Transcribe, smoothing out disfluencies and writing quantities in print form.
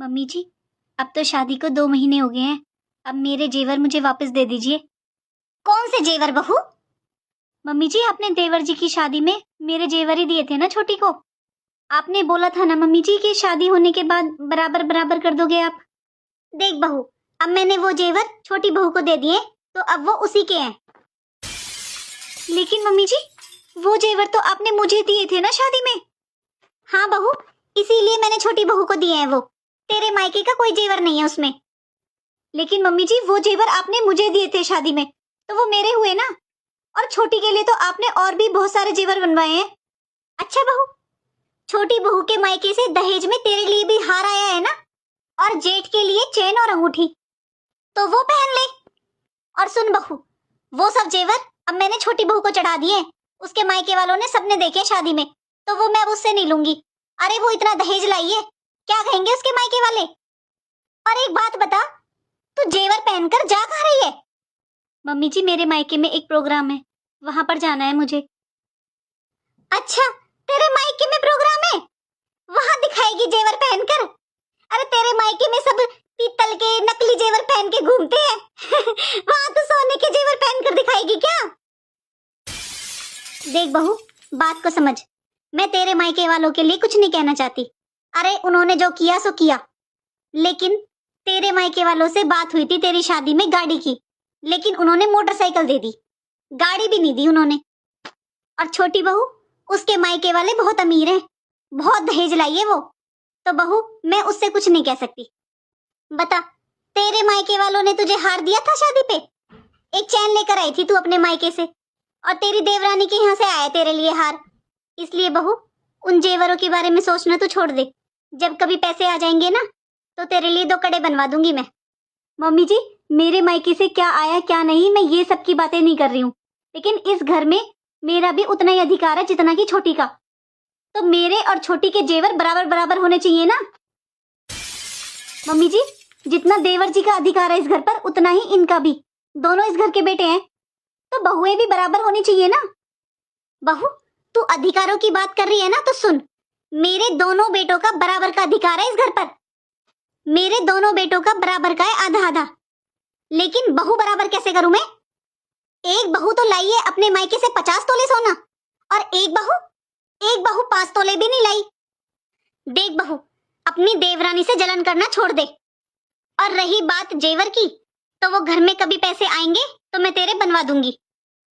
Mummy जी, अब तो शादी को 2 महीने हो गए हैं। अब मेरे जेवर मुझे वापस दे दीजिए। कौन से जेवर बहू? मम्मी जी, आपने देवर जी की शादी में मेरे जेवर ही दिए थे ना छोटी को। आपने बोला था ना मम्मी जी कि शादी होने के बाद बराबर बराबर कर दोगे आप। देख बहू, अब मैंने वो जेवर छोटी बहू को दे दिए, तो अब वो उसी के हैं। लेकिन मम्मी जी, वो जेवर तो आपने मुझे दिए थे ना शादी में। हाँ बहू, इसीलिए मैंने छोटी बहू को दिए हैं। वो तेरे मायके का कोई जेवर नहीं है उसमें। लेकिन मम्मी जी, वो जेवर आपने मुझे दिए थे शादी में, तो वो मेरे हुए ना। और छोटी के लिए तो आपने और भी बहुत सारे जेवर बनवाए हैं। अच्छा बहू, छोटी बहू के मायके से दहेज में तेरे लिए भी हार आया है ना, और जेठ के लिए चेन और अंगूठी, तो वो पहन ले। और सुन बहू, वो सब जेवर अब मैंने छोटी बहू को चढ़ा दिए। उसके मायके वालों ने सबने देखे शादी में, तो वो मैं अब उससे नहीं लूंगी। अरे वो इतना दहेज लाई है, क्या कहेंगे उसके मायके वाले। और एक बात बता, तू जेवर पहनकर जा कहाँ रही है? मम्मी जी, मेरे मायके में एक प्रोग्राम है, वहां पर जाना है मुझे। अच्छा, तेरे मायके में प्रोग्राम है, वहां दिखाएगी जेवर पहनकर? अरे तेरे मायके में सब पीतल के नकली जेवर पहन के घूमते हैं वहां तो सोने के जेवर पहनकर दिखाएगी क्या? देख बहू, बात को समझ। मैं तेरे मायके वालों के लिए कुछ नहीं कहना चाहती। अरे उन्होंने जो किया सो किया, लेकिन तेरे मायके वालों से बात हुई थी तेरी शादी में गाड़ी की, लेकिन उन्होंने मोटरसाइकिल दे दी, गाड़ी भी नहीं दी उन्होंने। और छोटी बहू, उसके मायके वाले बहुत अमीर हैं, बहुत दहेज लाई है वो, तो बहू मैं उससे कुछ नहीं कह सकती। बता, तेरे मायके वालों ने तुझे हार दिया था शादी पे? एक चैन लेकर आई थी तू अपने मायके से, और तेरी देवरानी के यहाँ से आया तेरे लिए हार। इसलिए बहू, उन जेवरों के बारे में सोचना तो छोड़ दे। जब कभी पैसे आ जाएंगे ना, तो तेरे लिए 2 कड़े बनवा दूंगी मैं। मम्मी जी, मेरे मायके से क्या आया क्या नहीं, मैं ये सब की बातें नहीं कर रही हूँ, लेकिन इस घर में मेरा भी उतना ही अधिकार है जितना कि छोटी का। तो मेरे और छोटी के जेवर बराबर बराबर होने चाहिए ना। मम्मी जी, जितना देवर जी का अधिकार है इस घर पर, उतना ही इनका भी। दोनों इस घर के बेटे हैं, तो बहुएं भी बराबर होनी चाहिए ना। बहू, तू अधिकारों की बात कर रही है ना, तो सुन, मेरे दोनों बेटों का बराबर का अधिकार है इस घर पर। मेरे दोनों बेटों का बराबर का है, आधा आधा। लेकिन बहू बराबर कैसे करूं मैं? एक बहू तो लाई है अपने मायके से 50 तोले सोना, और एक बहू 5 तोले भी नहीं लाई। देख बहू, अपनी देवरानी से जलन करना छोड़ दे। और रही बात जेवर की, तो वो घर में कभी पैसे आएंगे तो मैं तेरे बनवा दूंगी।